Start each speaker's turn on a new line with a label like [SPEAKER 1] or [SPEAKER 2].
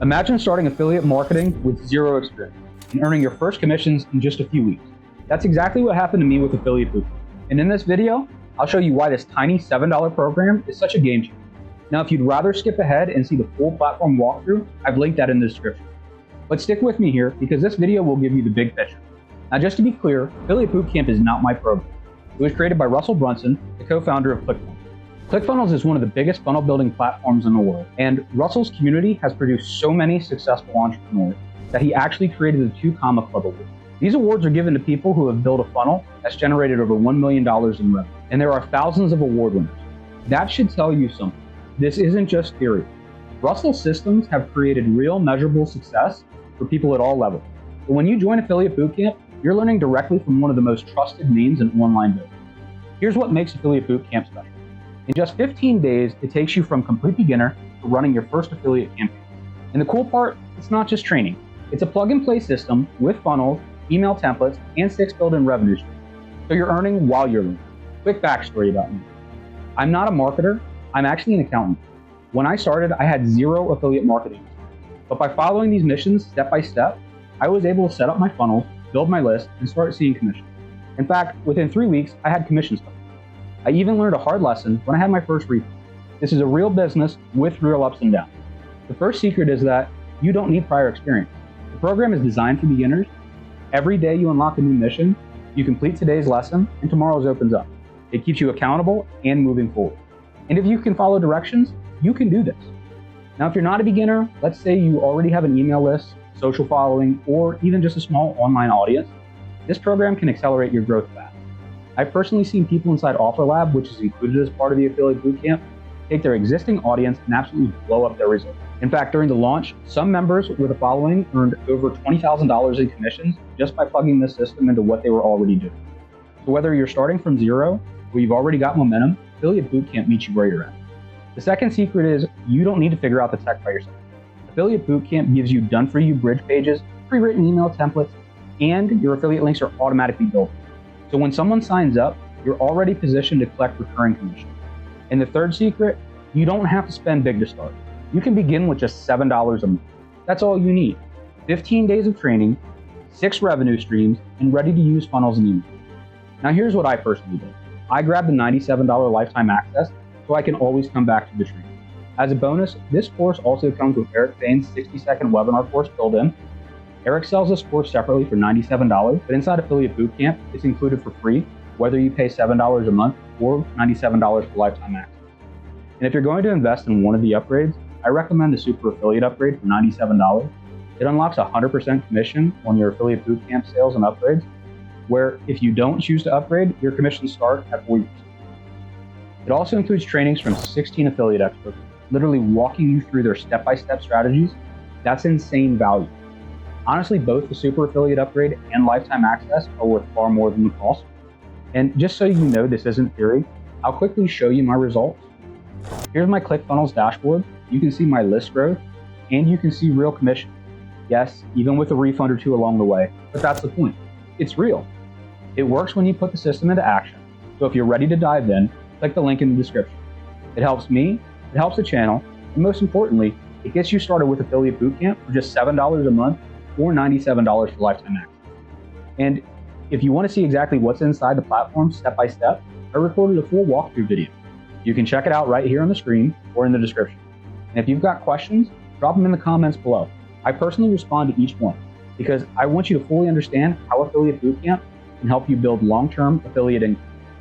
[SPEAKER 1] Imagine starting affiliate marketing with zero experience and earning your first commissions in just a few weeks. That's exactly what happened to me with Affiliate Bootcamp. And in this video, I'll show you why this tiny $7 program is such a game changer. Now, if you'd rather skip ahead and see the full platform walkthrough, I've linked that in the description. But stick with me here because this video will give you the big picture. Now, just to be clear, Affiliate Bootcamp is not my program. It was created by Russell Brunson, the co-founder of ClickFunnels. ClickFunnels is one of the biggest funnel building platforms in the world, and Russell's community has produced so many successful entrepreneurs that he actually created the 2 Comma Club Awards. These awards are given to people who have built a funnel that's generated over $1 million in revenue, and there are thousands of award winners. That should tell you something. This isn't just theory. Russell's systems have created real measurable success for people at all levels. But when you join Affiliate Bootcamp, you're learning directly from one of the most trusted names in online business. Here's what makes Affiliate Bootcamp special. In just 15 days, it takes you from complete beginner to running your first affiliate campaign. And the cool part, it's not just training. It's a plug-and-play system with funnels, email templates, and 6 built-in revenue streams. So you're earning while you're learning. Quick backstory about me. I'm not a marketer, I'm actually an accountant. When I started, I had 0 affiliate marketing. But by following these missions step by step, I was able to set up my funnels, build my list, and start seeing commissions. In fact, within 3 weeks, I had commissions coming. I even learned a hard lesson when I had my first refund. This is a real business with real ups and downs. The first secret is that you don't need prior experience. The program is designed for beginners. Every day you unlock a new mission, you complete today's lesson, and tomorrow's opens up. It keeps you accountable and moving forward. And if you can follow directions, you can do this. Now, if you're not a beginner, let's say you already have an email list, social following, or even just a small online audience, this program can accelerate your growth fast. I've personally seen people inside OfferLab, which is included as part of the Affiliate Bootcamp, take their existing audience and absolutely blow up their results. In fact, during the launch, some members with a following earned over $20,000 in commissions just by plugging this system into what they were already doing. So whether you're starting from zero or you've already got momentum, Affiliate Bootcamp meets you where you're at. The second secret is you don't need to figure out the tech by yourself. Affiliate Bootcamp gives you done-for-you bridge pages, pre-written email templates, and your affiliate links are automatically built. So when someone signs up, you're already positioned to collect recurring commissions. And the third secret, you don't have to spend big to start. You can begin with just $7 a month. That's all you need. 15 days of training, 6 revenue streams, and ready-to-use funnels and emails. Now here's what I personally did. I grabbed the $97 lifetime access so I can always come back to the training. As a bonus, this course also comes with Eric Fain's 60-second webinar course built in. Eric sells this course separately for $97, but inside Affiliate Bootcamp, it's included for free, whether you pay $7 a month or $97 for lifetime access. And if you're going to invest in one of the upgrades, I recommend the Super Affiliate upgrade for $97. It unlocks 100% commission on your Affiliate Bootcamp sales and upgrades, where if you don't choose to upgrade, your commissions start at 40%. It also includes trainings from 16 affiliate experts, literally walking you through their step-by-step strategies. That's insane value. Honestly, both the Super Affiliate upgrade and lifetime access are worth far more than the cost. And just so you know this isn't theory, I'll quickly show you my results. Here's my ClickFunnels dashboard. You can see my list growth, and you can see real commission. Yes, even with a refund or 2 along the way, but that's the point. It's real. It works when you put the system into action. So if you're ready to dive in, click the link in the description. It helps me, it helps the channel, and most importantly, it gets you started with Affiliate Bootcamp for just $7 a month or $97 for lifetime access. And if you want to see exactly what's inside the platform step by step, I recorded a full walkthrough video. You can check it out right here on the screen or in the description. And if you've got questions, drop them in the comments below. I personally respond to each one because I want you to fully understand how Affiliate Bootcamp can help you build long-term affiliate income.